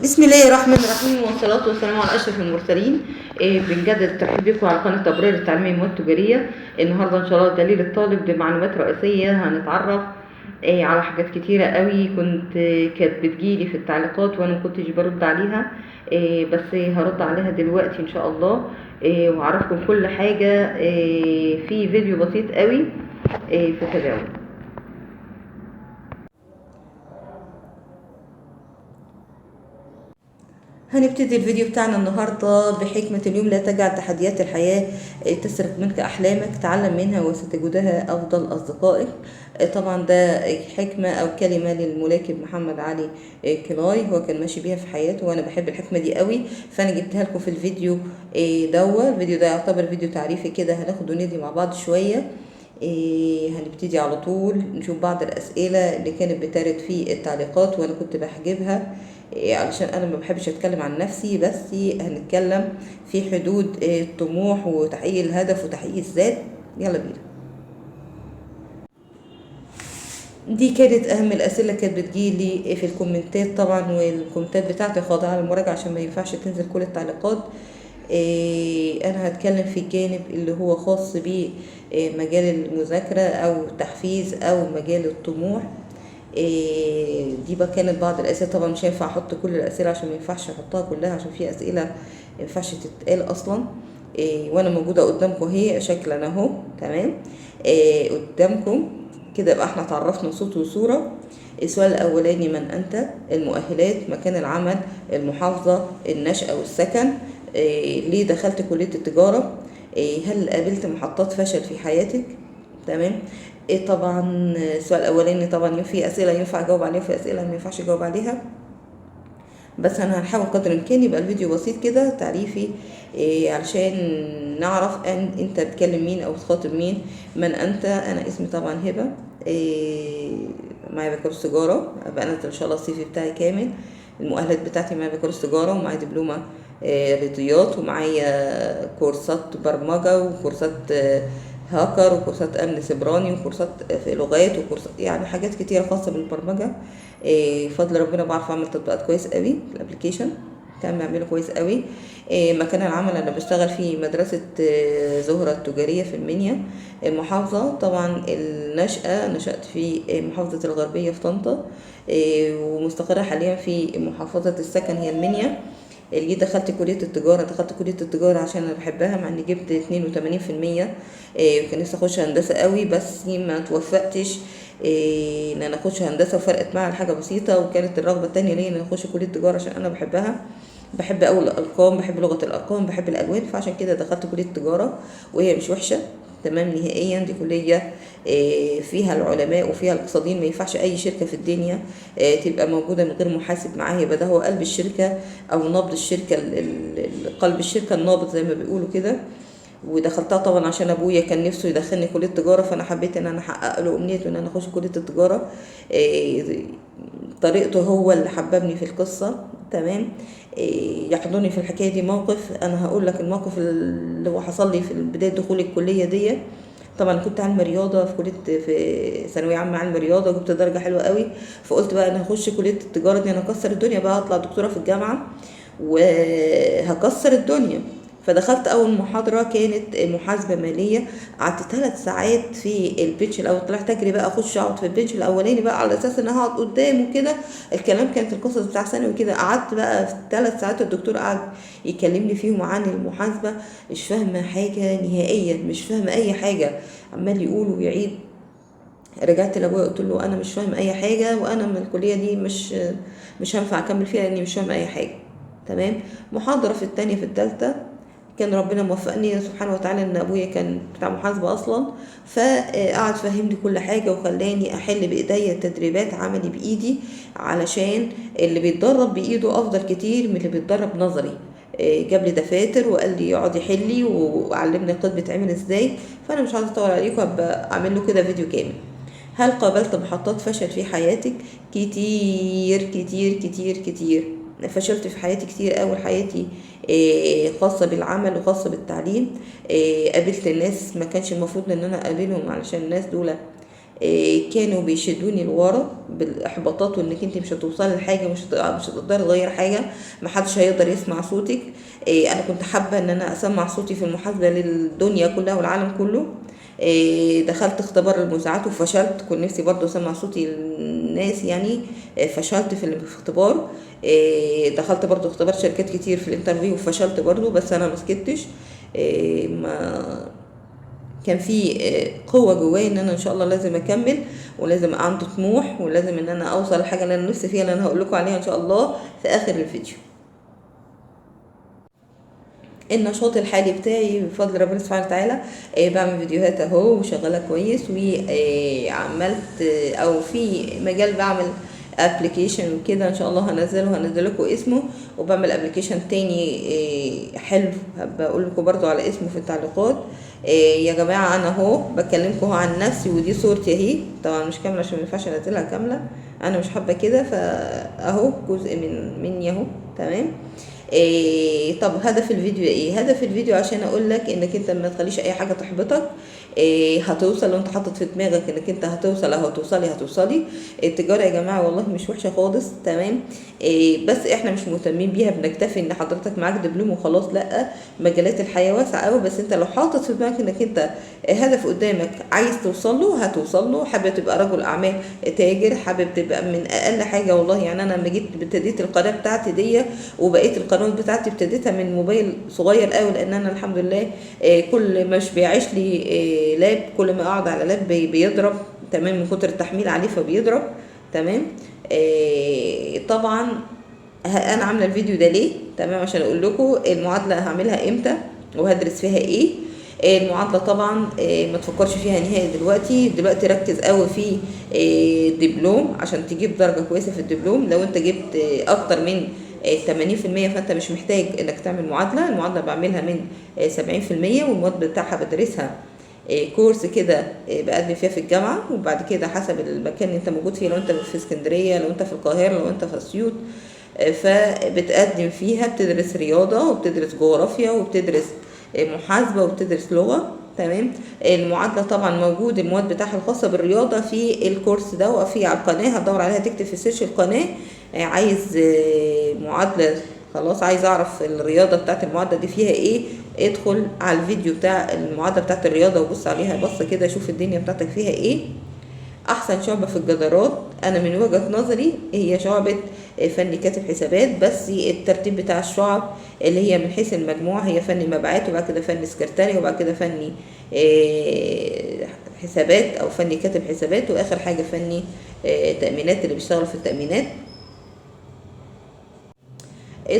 بسم الله الرحمن الرحيم، والصلاة والسلام على أشرف المرسلين. بنجدد الترحيب بكم على قناة تبرير التعليمية والمواد التجارية. النهاردة إن شاء الله دليل الطالب بمعلومات رئيسية هنتعرف على حاجات كتيرة قوي كانت بتجيلي في التعليقات وأنا مكنتش برد عليها. بس هرد عليها دلوقتي إن شاء الله. وأعرفكم كل حاجة في فيديو بسيط قوي في تجاوب. هنبتدي الفيديو بتاعنا النهاردة بحكمة اليوم: لا تجعل تحديات الحياة تسرق منك أحلامك، تعلم منها وستجدها أفضل أصدقائك. طبعا ده حكمة أو كلمة للملاكم محمد علي كلاي، هو كان ماشي بيها في حياته، وأنا بحب الحكمة دي قوي، فأنا جبتها لكم في الفيديو الفيديو ده يعتبر فيديو تعريفي كده، هناخد وندي مع بعض شوية. هنبتدي على طول نشوف بعض الأسئلة اللي كانت بترد في التعليقات وأنا كنت بحجبها، علشان أنا ما بحبش أتكلم عن نفسي، بس هنتكلم في حدود الطموح وتحقيق الهدف وتحقيق الذات. يلا بينا. دي كانت اهم الاسئله كانت بتجيلي في الكومنتات طبعا، والكومنتات بتاعتي خاضعه للمراجعه عشان ما ينفعش تنزل كل التعليقات. انا هتكلم في الجانب اللي هو خاص بمجال المذاكره او التحفيز او مجال الطموح. دي بقى كانت بعض الاسئله، طبعا مش هينفع احط كل الاسئله عشان ما ينفعش احطها كلها، عشان في اسئله ما ينفعش تتقال اصلا. وانا موجوده قدامكم اهي شكلا اهو، تمام. قدامكم كده يبقى احنا اتعرفنا صوت وصوره. السؤال الاولاني: من انت؟ المؤهلات، مكان العمل، المحافظه، النشأة والسكن، ليه دخلت كليه التجاره، هل قابلت محطات فشل في حياتك؟ تمام. طبعا السؤال الاولاني طبعا في اسئله ينفع اجاوب عليها وفي اسئله ما ينفعش اجاوب عليها، بس انا هنحاول قدر الامكان يبقى الفيديو بسيط كده تعريفي، علشان نعرف انت بتكلم مين او بتخاطب مين. من انت؟ انا اسمي طبعا هبه، معايا بكالوريوس تجاره، ابقى انزل ان شاء الله السي في بتاعي كامل. المؤهلات بتاعتي: معايا بكالوريوس تجاره ومعايا دبلومه رياضيات، ومعايا كورسات برمجه وكورسات هاكر وكورسات امن سيبراني وكورسات في لغات وكورسات، يعني حاجات كتيره خاصه بالبرمجه. بفضل ربنا بعرف اعمل تطبيقات كويس قوي في الابلكيشن، كان بعمله كويس قوي. مكان العمل انا بشتغل في مدرسه زهره التجاريه في المنيا. المحافظه طبعا النشأة، نشأت في محافظه الغربيه في طنطا، ومستقره حاليا في محافظه السكن هي المنيا. اللي جيت دخلت كلية التجارة عشان أنا بحبها، مع إني جبت 82%. وكان نفسي أخش هندسة قوي، بس ما توفقتش إن أنا أخش هندسة، وفرقت معايا حاجة بسيطة، وكانت الرغبة التانية ليا إن أنا أخش كلية تجارة عشان أنا بحبها، بحب أوي الأرقام، بحب لغة الأرقام، بحب الألوان، فعشان كده دخلت كلية تجارة، وهي مش وحشة تمام نهائيا. دي كلية فيها العلماء وفيها الاقتصاديين، ما ينفعش أي شركة في الدنيا تبقى موجودة من غير محاسب معاه، يبقى ده هو قلب الشركة او نبض الشركه، قلب الشركه النابض زي ما بيقولوا كده. ودخلتها طبعا عشان ابويا كان نفسه يدخلني كليه تجاره، فانا حبيت ان انا احقق له امنيته ان انا اخش كليه التجاره. طريقته هو اللي حببني في القصه، تمام. يحضرني في الحكايه دي موقف، انا هقول لك الموقف اللي هو حصل لي في بدايه دخول الكليه دي. طبعا كنت علم رياضه في كليه، في ثانويه عامه علم رياضه، جبت درجه حلوه قوي، فقلت بقى انا هخش كليه التجاره دي، انا هكسر الدنيا بقى، هطلع دكتوره في الجامعه وهكسر الدنيا. فدخلت اول محاضره كانت محاسبه ماليه، قعدت 3 ساعات في البيتش الاول، طلعت اجري بقى اخش اقعد في البيتش الاولاني بقى على اساس ان هقعد قدامه كده. الكلام كانت القصص بتاع ثانوي كده، قعدت بقى في 3 ساعات الدكتور قعد يكلمني فيهم عن المحاسبه، مش فاهمه حاجه نهائيا، مش فاهمه اي حاجه، عمال يقول ويعيد. رجعت لابويا قلت له انا مش فاهم اي حاجه، وانا من الكليه دي مش هينفع اكمل فيها لاني مش فاهم اي حاجه، تمام. محاضره في التانية في التالتة كان ربنا موفقني سبحانه وتعالى ان ابويا كان بتاع محاسبه اصلا، فقعد فهمني كل حاجه وخلاني احل بايديا تدريبات عملي بايدي، علشان اللي بيتدرب بايده افضل كتير من اللي بيتدرب نظري. جاب لي دفاتر وقال لي يقعد يحل لي وعلمني القيد بيتعمل ازاي. فانا مش عايزه اطول عليكم، هبقى اعمل له كده فيديو كامل. هل قابلت محطات فشل في حياتك؟ كتير كتير كتير كتير، فشلت في حياتي كتير. أول حياتي خاصة بالعمل وخاصة بالتعليم، قابلت الناس ما كانش المفروض ان انا اقابلهم، علشان الناس دول كانوا بيشدوني لورا بالاحباطات، وانك انت مش هتوصلي لحاجه، مش هتقدري تغير حاجه، محدش هيقدر يسمع صوتك. انا كنت حابه ان انا اسمع صوتي في المحاسبه للدنيا كلها والعالم كله. دخلت اختبار المذيعات وفشلت، كنت نفسي برضو اسمع صوتي للناس يعني. فشلت في الاختبار. دخلت برضو اختبار شركات كتير في الانترفيو وفشلت برضو، بس انا ما سكتش. ما كان في قوة جوايا ان انا ان شاء الله لازم اكمل، ولازم أبقى عندي طموح، ولازم ان انا اوصل لحاجة اللي انا نفسي فيها، اللي انا هقول لكم عليها ان شاء الله في اخر الفيديو. النشاط الحالي بتاعي بفضل ربنا سبحانه وتعالى، بعمل فيديوهات اهو وشغاله كويس، وعملت او في مجال بعمل ابلكيشن وكده، ان شاء الله هنزل لكم اسمه. وبعمل ابلكيشن تاني حلو، بقول لكم برضو على اسمه في التعليقات. يا جماعه انا اهو بكلمكم عن نفسي، ودي صورتي اهي، طبعا مش كامله عشان ما ينفعش انزلها كامله، انا مش حابه كده، فاهو جزء مني اهو. تمام. طب هدف الفيديو ايه؟ هدف الفيديو عشان اقول لك انك انت ما تخليش اي حاجه تحبطك. هتوصل، لو انت حاطط في دماغك انك انت هتوصل او هتوصلي. التجاره يا جماعه والله مش وحشه خالص. تمام. بس احنا مش مهتمين بيها، بنكتفي ان حضرتك معاك دبلوم وخلاص. لا، مجالات الحياه واسعه قوي، بس انت لو حاطط في دماغك انك انت هدف قدامك عايز توصل له، هتوصل له. حابب تبقى رجل اعمال، تاجر، حابب تبقى من اقل حاجه. والله يعني انا لما جيت ابتديت القناه بتاعتي دي، وبقيت القناه بتاعتي ابتديتها من موبايل صغير قوي، لان انا الحمد لله كل مش بيعيش لي لاب، كل ما اقعد على لاب بيضرب. تمام، من كتر التحميل عليه فبيضرب. تمام. طبعا انا عامله الفيديو ده ليه؟ تمام، عشان اقول لكم المعادله هعملها امتى وهدرس فيها ايه. المعادله طبعا ما تفكرش فيها نهائي دلوقتي ركز قوي في دبلوم عشان تجيب درجه كويسه في الدبلوم. لو انت جبت اكتر من 80% فانت مش محتاج انك تعمل معادله. المعادله بعملها من 70%، والمواد بتاعها بدرسها كورس كده بقدم فيها في الجامعه، وبعد كده حسب المكان اللي انت موجود فيه، لو انت في اسكندريه، لو انت في القاهره، لو انت في اسيوط، فبتقدم فيها، بتدرس رياضه وبتدرس جغرافيا وبتدرس محاسبه وبتدرس لغه. تمام. المعادله طبعا موجود المواد بتاعها الخاصه بالرياضه في الكورس ده، وفي على القناه هتدور عليها، تكتب في سيرش القناه عايز معادله، خلاص عايز اعرف الرياضه بتاعت المعادله دي فيها ايه، ادخل على الفيديو بتاع المعادله بتاعت الرياضه وبص عليها بصه كده، شوف الدنيا بتاعتك فيها ايه. احسن شعبة في الجدارات انا من وجهة نظري هي شعبة فني كاتب حسابات، بس الترتيب بتاع الشعب اللي هي من حيث المجموع هي فني مبيعات، وبعد كده فني سكرتاري، وبعد كده فني حسابات او فني كاتب حسابات، واخر حاجة فني تأمينات اللي بيشتغلوا في التأمينات.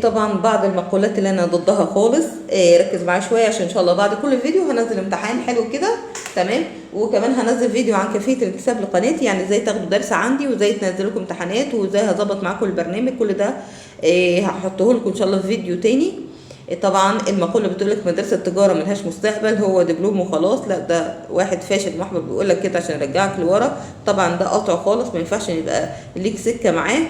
طبعا بعض المقولات اللي انا ضدها خالص، ركز معايا شويه عشان ان شاء الله بعد كل فيديو هنزل امتحان حلو كده. تمام. وكمان هنزل فيديو عن كيفيه الانتساب لقناتي، يعني ازاي تاخدوا درس عندي، وازاي تنزل لكم امتحانات، وازاي هظبط معاكم البرنامج. كل ده هحطه لكم ان شاء الله في فيديو تاني. طبعا المقوله بتقول لك مدرسه التجاره ملهاش مستقبل، هو دبلوم وخلاص. لا، ده واحد فاشل محبط بيقول لك كده عشان يرجعك لورا. طبعا ده قطع خالص، ما ينفعش يبقى ليك سكه معاه.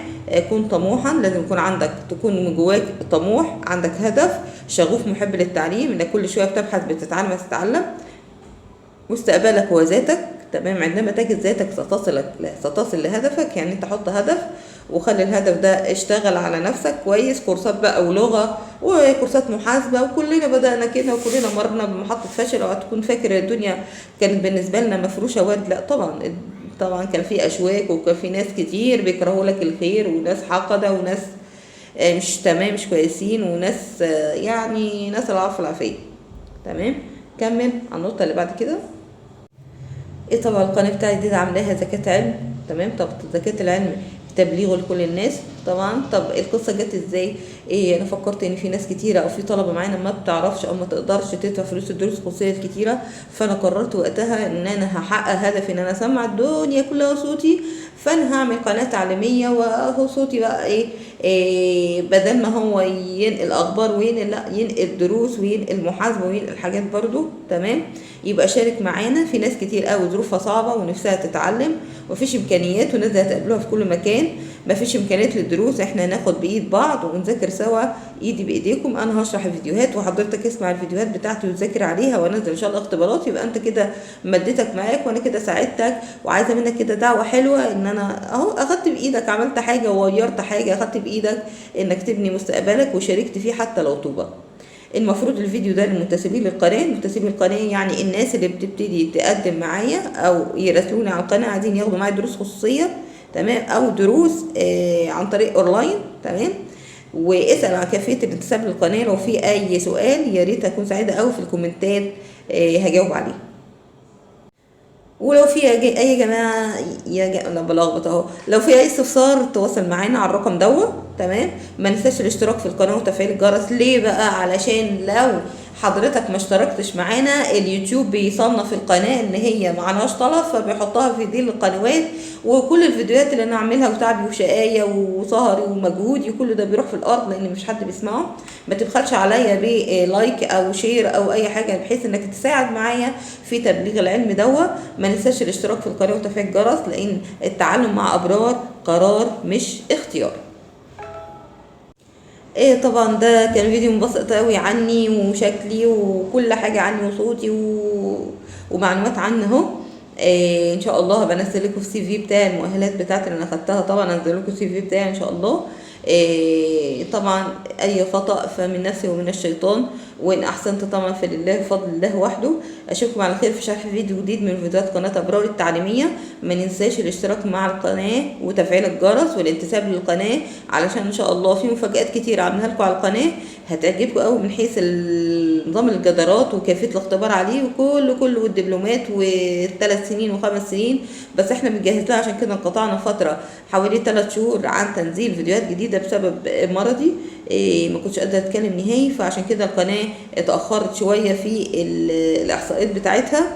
كن طموحا، لازم يكون عندك، تكون من جواك طموح، عندك هدف، شغوف، محب للتعليم، انك كل شويه بتبحث، بتتعلم، تتعلم. مستقبلك هو ذاتك. تمام. عندما تجد ذاتك ستصل لهدفك. يعني انت حط هدف وخلي الهدف ده، اشتغل على نفسك كويس، كورسات بقى ولغه وكورسات محاسبه، وكلنا بدانا كده، وكلنا مرنا بمحطه فشل. اوعى تكون فاكر الدنيا كانت بالنسبه لنا مفروشه ورد، لا طبعا. طبعا كان في اشواك، وكان في ناس كتير بيكرهوا لك الخير، وناس حقده، وناس مش تمام، مش كويسين، وناس يعني ناس العفو العافيه. تمام. كمل على النقطه اللي بعد كده. ايه طبعا القناه بتاعتي دي عاملاها زكاه علم. تمام. طب زكاه العلم تبليغه لكل الناس طبعا. طب القصه جت ازاي؟ انا فكرت ان في ناس كتيره او في طلبه معانا ما بتعرفش او ما تقدرش تدفع فلوس الدروس الخصوصيه الكتيره، فانا قررت وقتها ان انا هحقق هدفي ان انا اسمع الدنيا كلها صوتي. فانا هعمل قناه تعليميه، واهو صوتي بقى بدل ما هو ينقل اخبار وينقل، لا، ينقل دروس وينقل محاسبه وينقل حاجات برضو. تمام. يبقى شارك معانا. في ناس كتير قوي ظروفها صعبة ونفسها تتعلم، ومفيش امكانيات، وناس هتقابلوها في كل مكان مفيش امكانيات للدروس. احنا هناخد بايد بعض ونذاكر سوا ايدي بايديكم. انا هشرح الفيديوهات وحضرتك اسمع الفيديوهات بتاعتي وتذاكر عليها، وانزل ان شاء الله اختبارات. يبقى انت كده مدتك معاك وانا كده ساعدتك، وعايزه منك كده دعوه حلوه ان انا اهو اخدت بايدك، عملت حاجه وغيرت حاجه، اخدت بايدك انك تبني مستقبلك وشاركت فيه حتى لو طوبه. المفروض الفيديو ده للمنتسبين للقناه. منتسبين القناه يعني الناس اللي بتبتدي تقدم معايا او يراسلوني على القناه عايزين ياخدوا معايا دروس خصوصيه، تمام، او دروس عن طريق اونلاين، تمام. واسال عن كيفيه الانتساب للقناه. لو في اي سؤال يا ريت اكون سعيده قوي في الكومنتات هجاوب عليه. ولو في اي جماعه انا بلخبط اهو، لو في اي استفسار تواصل معانا على الرقم دوت، تمام. ما ننساش الاشتراك في القناه وتفعيل الجرس. ليه بقى؟ علشان لو حضرتك ما اشتركتش معانا اليوتيوب بيصنف القناه ان هي معلهاش طلب، فبيحطها في دي القنوات، وكل الفيديوهات اللي انا اعملها وتعبي وشقايه وسهري ومجهودي كل ده بيروح في الارض لان مش حد بيسمعه. ما تبخلش عليا بلايك او شير او اي حاجه بحيث انك تساعد معايا في تبليغ العلم دوت. ما ننساش الاشتراك في القناه وتفعيل الجرس، لان التعلم مع ابرار قرار مش اختيار. طبعا ده كان فيديو مبسط قوي عني وشكلي وكل حاجه عني وصوتي ومعلومات عني اهو. ان شاء الله بنزل لكم السي في بتاع المؤهلات بتاعتي اللي انا خدتها. طبعا انزل لكم السي في بتاعي ان شاء الله. طبعا اي خطأ فمن نفسي ومن الشيطان، وان احسنت طبعا فلله بفضل الله وحده. اشوفكم على خير في شرح فيديو جديد من فيديوهات قناه ابرار التعليميه. ما ننساش الاشتراك مع القناه وتفعيل الجرس والانتساب للقناه، علشان ان شاء الله في مفاجآت كتير عاملها لكم على القناه هتعجبكم قوي من حيث نظام الجدارات وكيفيه الاختبار عليه وكل والدبلومات والثلاث سنين و5 سنين. بس احنا بنجهز لها، عشان كده انقطعنا فتره حوالي 3 شهور عن تنزيل فيديوهات جديده بسبب مرضي. ما كنتش قادره اتكلم نهائي، فعشان كده القناه اتاخرت شويه في الاحصائيات بتاعتها.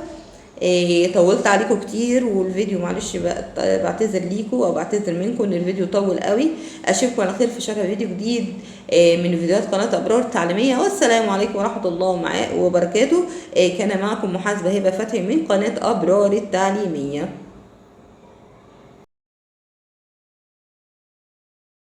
طولت عليكم كتير والفيديو معلش بعتذر ليكم او بعتذر منكم ان الفيديو طول قوي. اشوفكم على خير في شرح فيديو جديد من فيديوهات قناه ابرار التعليميه. والسلام عليكم ورحمه الله وبركاته. كان معكم محاسبه هبه فتحي من قناه ابرار التعليميه.